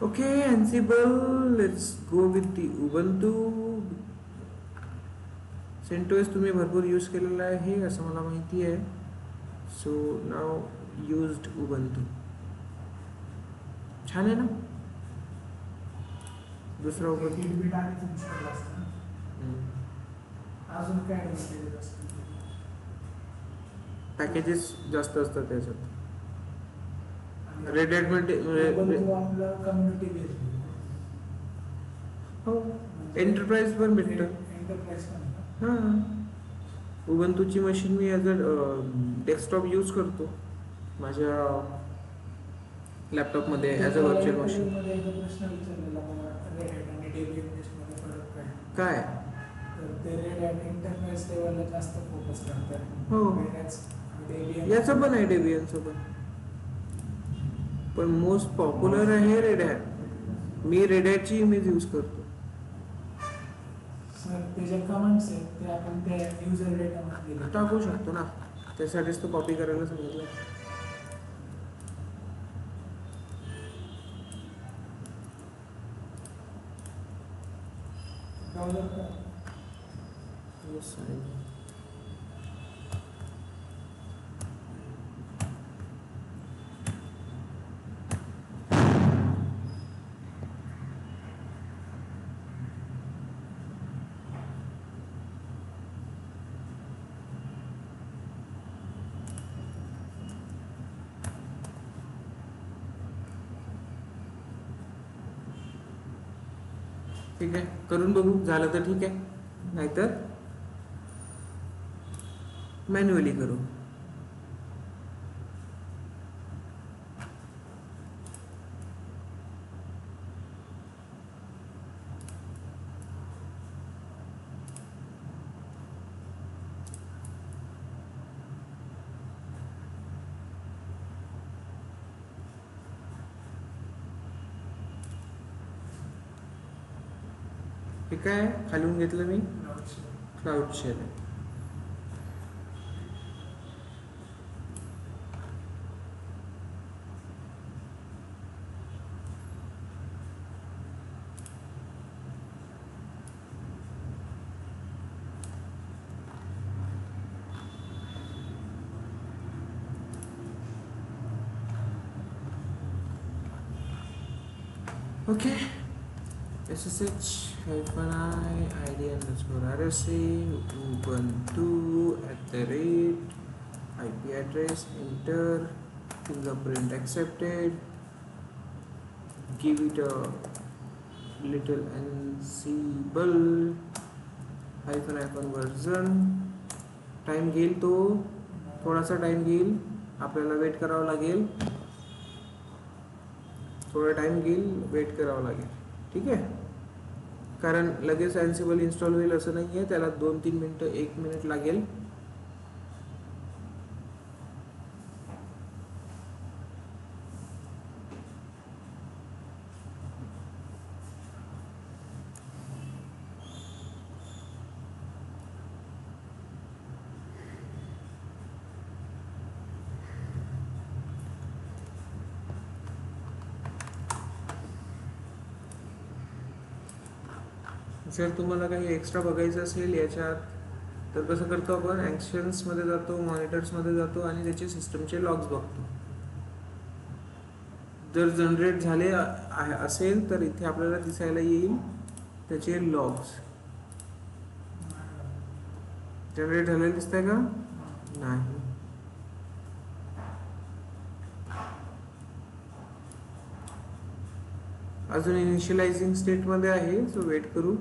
Okay, Ansible, let's go with the Ubuntu. CentOS तुम्ही भरपूर यूज केलेला आहे असं मला माहिती आहे. सो नाव यूज्ड Ubuntu. छान आहे ना. दुसरा Ubuntu. बिट आणि इन्स्टॉल असतं. अजून काय ॲडव्हान्टेजेस असतात? पॅकेजेस जास्त असतात त्याच्यात. रेड मध्ये कम्युनिटी बेस्ड. हो, एंटरप्राइज पण भेटतं. एंटरप्राइज पण. हां, उबंतूची मशीन मी ॲज अ डेस्कटॉप यूज करतो माझ्या लॅपटॉपमध्ये ॲज अ व्हर्च्युअल मशीन. प्रश्न विचारलेला मला, रेड हॅट आणि डेबियन टेस्टमध्ये फरक काय? काय तर ते रेड हॅट एंटरप्राइज लेवलला जास्त फोकस करतात. हो, डेबियन याचं पण आहे, डेबियनचं पण मोस्ट पॉप्युलर आहे रेड हॅट. मी रेड हॅटची इमेज यूज करतो. सर ते जे कमेंट्स आहेत ते आपण त्या युजर डेटामध्ये दिले टाकू शकतो ना, त्यासाठीच तो कॉपी करायला सांगितलं. ब्राउझर का Yes, I know. ठीक आहे, करून बघू, झालं तर ठीक आहे, नाहीतर मॅन्युअली करू. हे काय खालून घेतलं मी, क्लाउड शेल आहे. Okay ssh -i id underscore rsa ubuntu @ IP address, enter, fingerprint accepted, give it a little ansible -, version. Time घेईल तो, थोडासा टाइम घेईल, आपल्याला वेट करावं लागेल, थोडा टाइम घेईल, वेट करावं लागेल. ठीक आहे, कारण लगेच अँसिबल इन्स्टॉल होईल असं नाही आहे, त्याला 2-3 मिनटं, 1 मिनिट लागेल. जर तुम्हाला काही एक्स्ट्रा बघायचं असेल याच्यात, तर कसं करतो आपण, ॲक्शन्समध्ये जातो, मॉनिटर्समध्ये जातो आणि त्याचे सिस्टमचे लॉग्स बघतो. जर जनरेट झाले असेल तर इथे आपल्याला दिसायला येईल त्याचे लॉग्स. जनरेट झालेले दिसतंय का? नाही. अजून इनिशियलायझिंग स्टेटमध्ये आहे, सो वेट करू.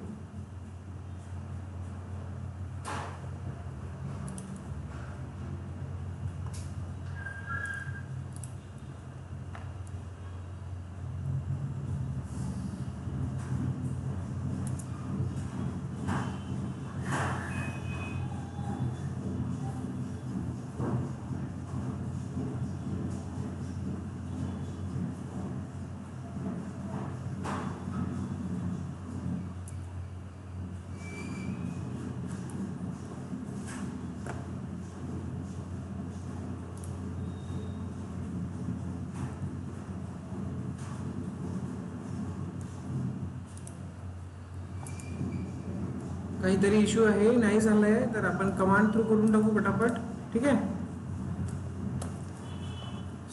काहीतरी इश्यू आहे, नाही झालंय तर आपण कमांड थ्रू करून टाकू पटापट. ठीक आहे,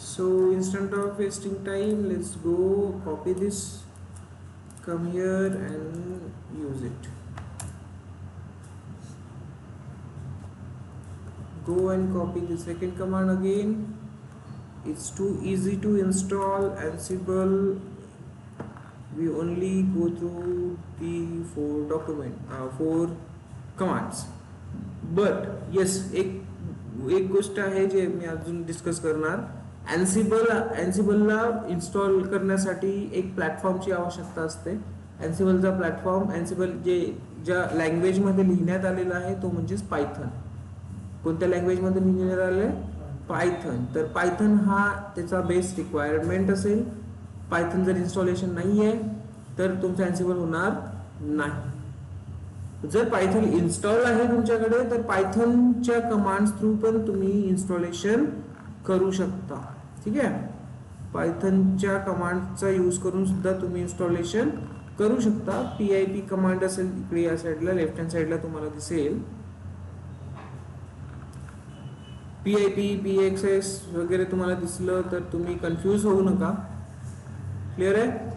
so instant of wasting time, let's go copy this, come here and use it. Go and copy the second command again. It's too easy to install Ansible. We only go through the 4 commands. But yes, एक गोष्ट आहे जे मी अजून डिस्कस करणार. Ansibleला इन्स्टॉल करण्यासाठी एक प्लॅटफॉर्मची आवश्यकता असते. Ansibleचा प्लॅटफॉर्म, Ansible ज्या लँग्वेजमध्ये लिहिण्यात आलेला आहे तो म्हणजेच पायथन. कोणत्या लँग्वेजमध्ये लिहिण्यात आले? पायथन. तर पायथन हा त्याचा बेस रिक्वायरमेंट असेल. पायथन जर इन्स्टॉलेशन नाही आहे तर तुमचं अँसिबल होणार नाही. जर पायथन इन्स्टॉल आहे तुमच्याकडे तर पायथनच्या कमांड्स थ्रू पण तुम्ही इन्स्टॉलेशन करू शकता. ठीक आहे, पायथनच्या कमांडचा यूज करून सुद्धा तुम्ही इन्स्टॉलेशन करू शकता. PIP कमांड असेल इकडे या साईडला, लेफ्ट हँड साईडला तुम्हाला दिसेल. PIP, PXS वगैरे तुम्हाला दिसलं तर तुम्ही कन्फ्यूज होऊ नका. क्लिअर आहे?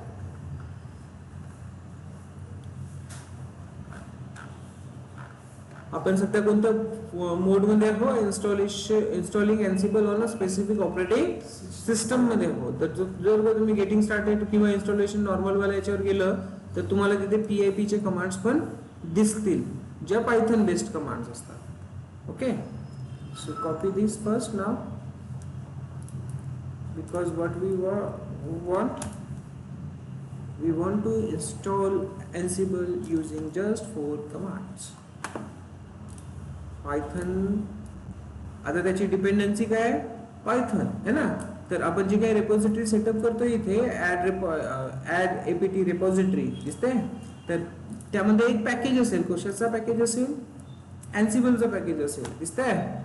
आपण सध्या कोणत्या मोडमध्ये आहोत? Installing Ansible on a specific operating system मध्ये आहोत. तर जर तुम्ही गेटिंग स्टार्टेड किंवा इन्स्टॉलेशन नॉर्मल वाला याच्यावर गेलं तर तुम्हाला तिथे PIP चे कमांड्स पण दिसतील, ज्या पायथन बेस्ड कमांड्स असतात. Okay, so copy this first now, because what we want to install Ansible using just 4 commands. Python, आता त्याची डिपेंडन्सी काय? पायथन है ना. तर आपण जी काही रेपॉझिटरी सेटअप करतो इथे ऍड apt रेपॉझिटरी दिसते, तर त्यामध्ये एक पॅकेज असेल. कशाचा पॅकेज असेल? Ansibleचा पॅकेज असेल. दिसतंय?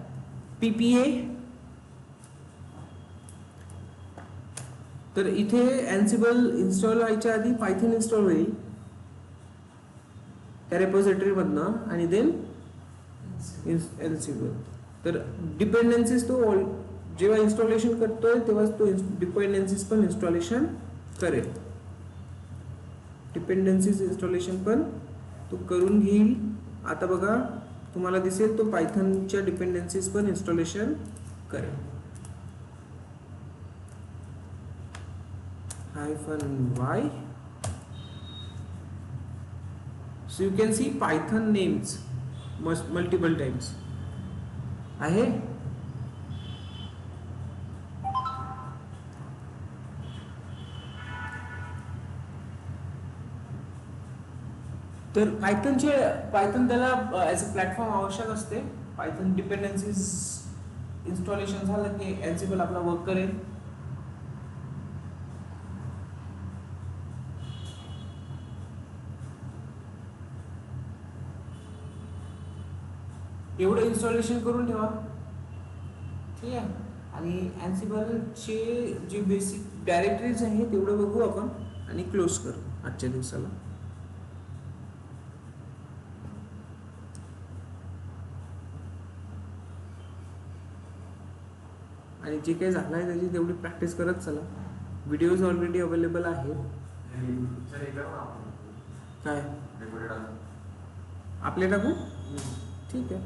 PPA. तर इथे Ansible इन्स्टॉल व्हायच्या आधी पायथन इन्स्टॉल होईल त्या रेपॉझिटरी मधनं आणि देन Ansible. तर डिपेंडन्सीज तो जेव्हा इन्स्टॉलेशन करतोय तेव्हा तो डिपेंडन्सीज पण इन्स्टॉलेशन करेल. डिपेंडन्सीज इन्स्टॉलेशन पण तो करून घेईल. आता बघा तुम्हाला दिसेल तो पायथनच्या डिपेंडन्सीज पण इन्स्टॉलेशन करेल. -y. So you can see Python names multiple times. आहे तर पायथन त्याला ॲज अ प्लॅटफॉर्म आवश्यक असते. पायथन डिपेंडन्सीज इन्स्टॉलेशन झालं की एन्सिबल आपला वर्क करेल. एवढं इन्स्टॉलेशन करून ठेवा, ठीक आहे. आणि अँसिबलचे जे बेसिक डायरेक्टरीज आहेत तेवढं बघू आपण आणि क्लोज करू आजच्या दिवसाला. आणि जे काही झालं आहे त्याची तेवढी प्रॅक्टिस करत चला. व्हिडिओज ऑलरेडी अवेलेबल आहेत. काय आपले टाकू, ठीक आहे.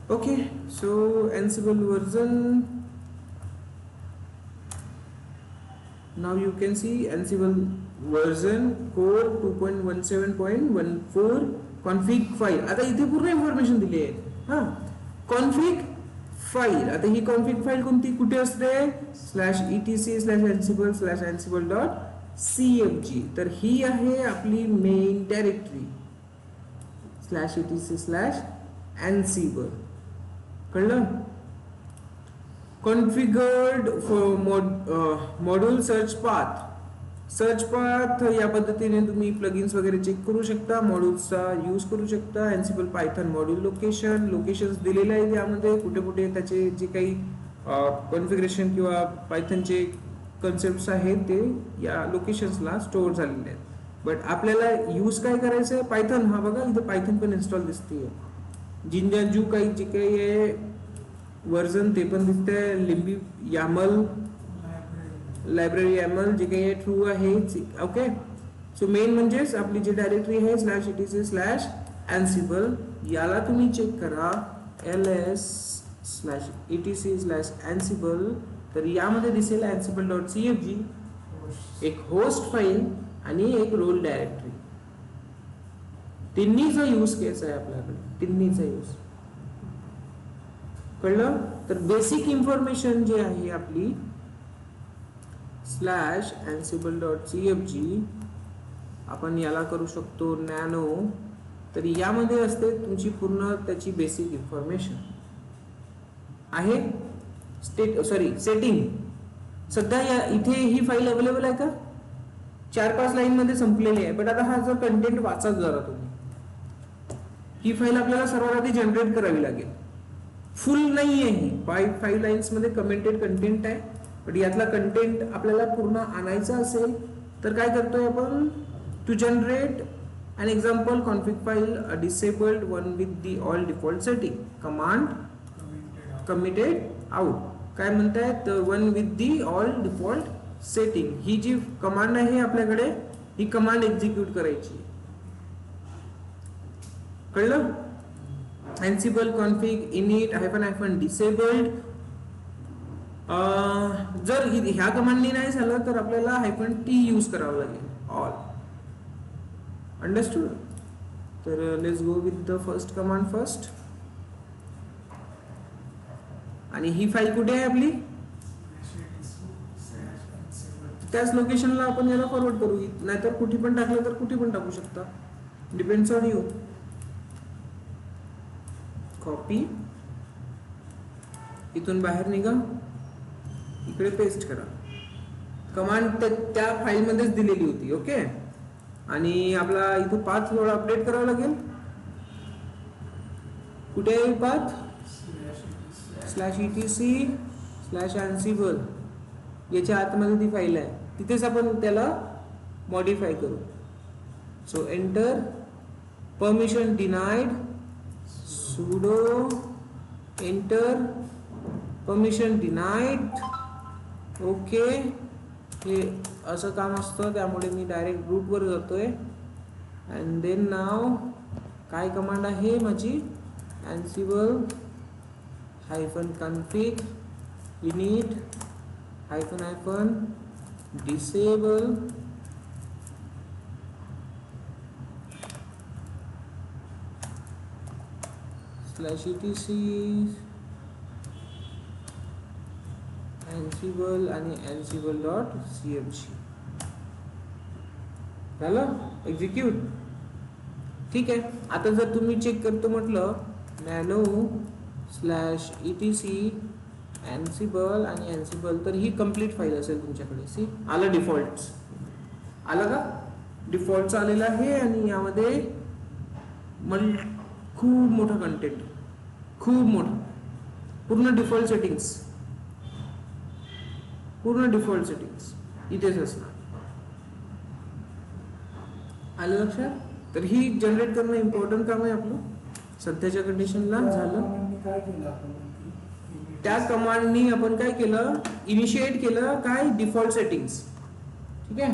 Okay, so Ansible version, now you can see Ansible version core 2.17.14 config file. आता इथे पूर्ण इन्फॉर्मेशन दिली आहे. हा, config फाईल. आता ही config फाईल कोणती कुठे असते? /etc/ansible/ansible.cfg. तर ही आहे आपली मेन डायरेक्टरी /etc/ansible. कळलं? कॉन्फिगर्ड मॉड्यूल सर्च पाथ या पद्धतीने तुम्ही प्लगइन्स वगैरे चेक करू शकता, मॉड्यूल्सचा यूज करू शकता. एन्सिबल पायथन मॉड्यूल लोकेशन्स दिलेले आहेत यामध्ये. कुठे कुठे त्याचे जे काही कॉन्फिगरेशन किंवा पायथनचे कन्सेप्ट्स आहेत ते या लोकेशन्सला स्टोअर झालेले आहेत. बट आपल्याला यूज काय करायचं आहे? पायथन. हा बघा इथे पायथन पण इन्स्टॉल दिसते. जिंजाजू काही जे काही आहे वर्जन ते पण दिसतंय. लिंबी यामल लायब्ररी यामल जे काही ट्रू आहे. ओके, सो मेन म्हणजेच आपली जी डायरेक्टरी आहे /etc/ansible याला तुम्ही चेक करा. ls/etc/ansible. तर यामध्ये दिसेल ansible.cfg, एक होस्ट फाईल आणि एक रोल डायरेक्टरी. तिन्हीचा यूज घ्यायचा आहे आपल्याकडे, तिन्हीचा यूज. कळलं? तर बेसिक इन्फॉर्मेशन जी आहे आपली /ansible.cfg आपण याला करू शकतो नॅनो. तर यामध्ये असते तुमची पूर्ण त्याची बेसिक इन्फॉर्मेशन आहे. सेटिंग. सध्या इथे ही फाईल अवेलेबल आहे का? 4-5 लाईन मध्ये संपलेली आहे. बट आता हा जो कंटेंट वाचा जरा तुम्ही. ही फाईल आपल्याला सर्वात आधी जनरेट करावी लागेल. फुल नाही आहे ही 5 लाईन्स मध्ये कमेंटेड कंटेंट आहे. पण यातला कंटेंट आपल्याला पूर्ण आणायचा असेल तर काय करतोय आपण? To generate an example config file disabled one with the all default setting command committed out. काय म्हणतायत? One with the all default setting. ही जी कमांड आहे आपल्याकडे ही कमांड एक्झिक्यूट करायची. कळलं? ansible config init -disabled. जर ह्या कमांडनी नाही झालं तर आपल्याला -t यूज करावं लागेल. All understood? तर let's go with the first command first. आणि ही फाईल कुठे आहे आपली? त्याच लोकेशनला आपण याला फॉरवर्ड करू. नाहीतर कुठे पण टाकलं तर कुठे पण टाकू शकता. Depends on you. कॉपी, इथून बाहेर निघा, इकडे पेस्ट करा. कमांड त्या फाईल मध्येच दिलेली होती. ओके, आणि आपला इथं पाथ थोडा अपडेट करावा लागेल. कुठे आहे पाथ? /etc/ansible. याच्या आतमध्ये ती फाईल आहे, तिथेच आपण त्याला मॉडिफाय करू. So enter. Permission denied. sudo enter permission denied. Okay, हे असं काम असतं, त्यामुळे मी डायरेक्ट रूटवर जातोय. अँड देन नाव काय कमांड आहे माझी, ansible -config init -, disable /etc ansible आणि ansible.cmc झालं एक्झिक्यूट. ठीक आहे. आता जर तुम्ही चेक करतो म्हटलं nano /etc ansible आणि ansible, तर ही कंप्लीट फाईल असेल तुमच्याकडे. सी आलं, डिफॉल्ट आलं का, डिफॉल्टचं आलेलं आहे. आणि यामध्ये खूप मोठं कंटेंट, खूप मोठं, पूर्ण डिफॉल्ट सेटिंग्स इथेच असणार. आलं लक्षात. तर ही जनरेट करणं इम्पॉर्टंट काम आहे आपलं सध्याच्या कंडिशनला. झालं. काय केलं आपण, त्या कमांडनी आपण काय केलं, इनिशिएट केलं काय, डिफॉल्ट सेटिंग्स. ठीक आहे.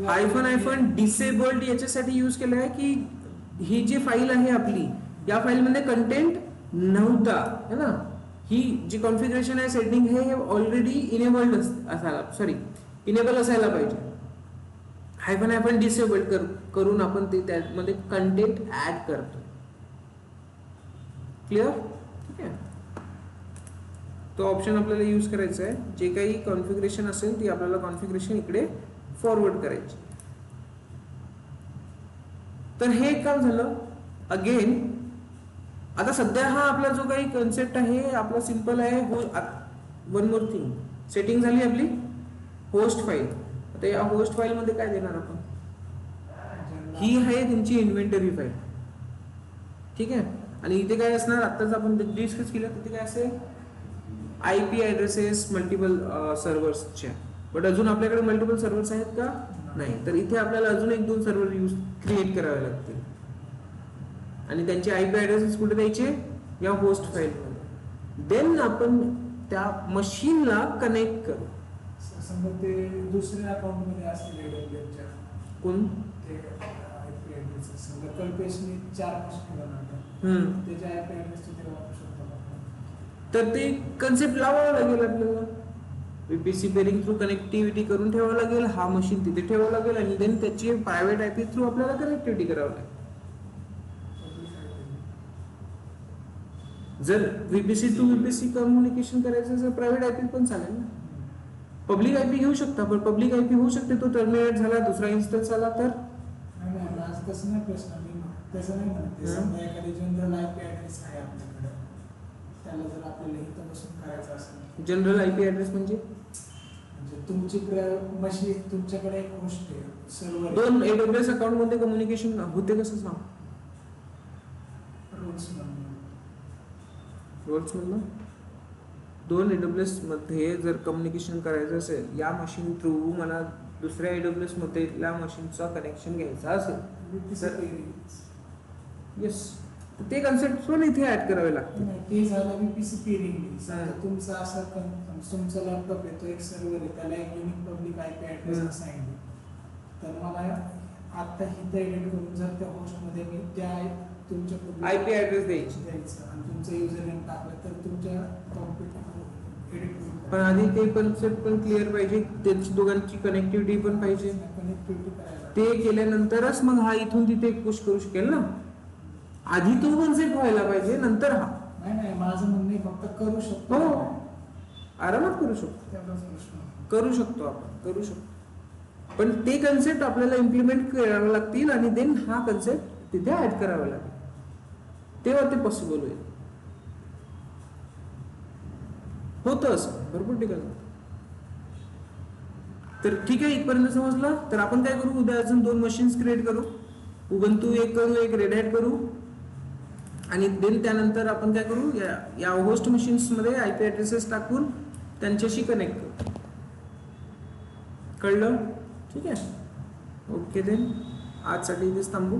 हायफन डिसेबल्ड याच्यासाठी यूज केलं आहे की ही जी फाईल आहे आपली, या फाईलमध्ये कंटेंट नव्हता है ना. ही जी कॉन्फिगरेशन आहे, सेटिंग आहे, हे ऑलरेडी इनेबल असायला पाहिजे. हायफन डिसेबल्ड करून आपण ते त्यामध्ये कंटेंट ऍड करतो. क्लिअर. ठीक आहे. तो ऑप्शन आपल्याला यूज करायचा आहे. जे काही कॉन्फिगरेशन असेल ती आपल्याला कॉन्फिगरेशन इकडे फॉरवर्ड करायची. तर हे काम झालं. अगेन आता सध्या हा आपला जो काही कन्सेप्ट आहे आपला सिंपल आहे. वन मोर थिंग, सेटिंग झाली आपली होस्ट फाईल. आता या होस्ट फाईल मध्ये काय देणार आपण, ही आहे तुमची इन्व्हेंटरी फाईल. ठीक आहे. आणि इथे काय असणार, आत्ताच आपण डिस्कस केलं, तिथे काय असेल, IP ॲड्रेसेस मल्टिपल सर्व्हर्सच्या. बट अजून आपल्याकडे मल्टिपल सर्व्हर्स आहेत का, नाही. तर इथे आपल्याला अजून 1-2 सर्व्हर क्रिएट करावे लागतील. आणि त्यांचे IP ॲड्रेसेस कुठे द्यायचे, या होस्ट फाईलमध्ये. देन आपण त्या मशीनला कनेक्ट करू. समजा ते दुसऱ्या अकाउंट मध्ये असेल AWSच्या, कोण ते IP ॲड्रेस समजा कल्पेशने 4 मशीन बनवतात, त्याच्या IP ॲड्रेस तिथे वापरू शकतो आपण. तर ते कन्सेप्ट लावावं लागेल आपल्याला. VPC पेरिंग थ्रू कनेक्टिव्हिटी करून ठेवावं लागेल, हा मशीन तिथे ठेवावं लागेल, आणि देन त्याची प्रायव्हेट IP थ्रू आपल्याला कनेक्टिव्हिटी करावं लागेल. जर VPC टू VPC कम्युनिकेशन करायचं असेल, प्रायव्हेट IP पण चालेल ना. पब्लिक IP घेऊ शकता, पण पब्लिक IP होऊ शकते तो टर्मिनेट झाला, दुसरा इन्स्टन्स आला तर. नाही, आज तसं नाही प्रश्न, मी तसं नाही म्हणते. समजा एखादी जनरल IP ॲड्रेस आहे आपल्याकडे, त्याला जर आपल्याला इथं बसून करायचं असेल. जनरल IP ॲड्रेस म्हणजे तुमची मशीन, तुमच्याकडे एक होस्ट आहे, सर्व्हर. 2 AWS अकाउंट मध्ये कम्युनिकेशन होते कसं सांग. रोल्स मधलं 2 AWS मध्ये जर कम्युनिकेशन करायचं असेल, या मशीन थ्रू मला दुसऱ्या AWS मधल्या मशीनचा कनेक्शन घ्यायचा असेल, येस, ते कन्सेप्ट पण इथे ऍड करावे लागते. ते झालं VPC पेरिंग. तुमचा असा तुमचा लॅपटॉप आहे, तो एक सर्व्हर आहे, त्याला एक unique public IP address assign, तर मला आता हिथं एडिट करून जर त्या होस्टमध्ये मी त्या तुमच्या IP ॲड्रेस द्यायची आणि तुमचं युजर नेम टाकलं तर तुमच्या कॉम्प्युटर एडिट करून. पण आधी ते कन्सेप्ट पण क्लिअर पाहिजे, त्यांची दोघांची कनेक्टिव्हिटी पण पाहिजे. कनेक्टिव्हिटी करायला ते केल्यानंतरच मग हा इथून तिथे पुश करू शकेल ना. आधी तो कन्सेप्ट व्हायला पाहिजे, नंतर हा. नाही, माझं म्हणणे फक्त करू शकतो. हो, आरामात करू शकतो, तेवढाच प्रश्न. करू शकतो आपण, करू शकतो. पण ते कन्सेप्ट आपल्याला इम्प्लिमेंट करावे लागतील, आणि देन हा कन्सेप्ट तिथे ऍड करावा लागेल, तेव्हा ते पॉसिबल होईल. होतं असं भरपूर ठिकाणी. तर ठीक आहे, इथपर्यंत समजलं. तर आपण काय करू, उद्या अजून 2 मशीन्स क्रिएट करू. उबंतू एक करू, एक रेड हॅट करू, आणि देन त्यानंतर आपण काय करू, या होस्ट मशीन्स मध्ये IP ॲड्रेसेस टाकून त्यांच्याशी कनेक्ट करू. कळलं. ठीक आहे. ओके, देन आजसाठी इथेच थांबू.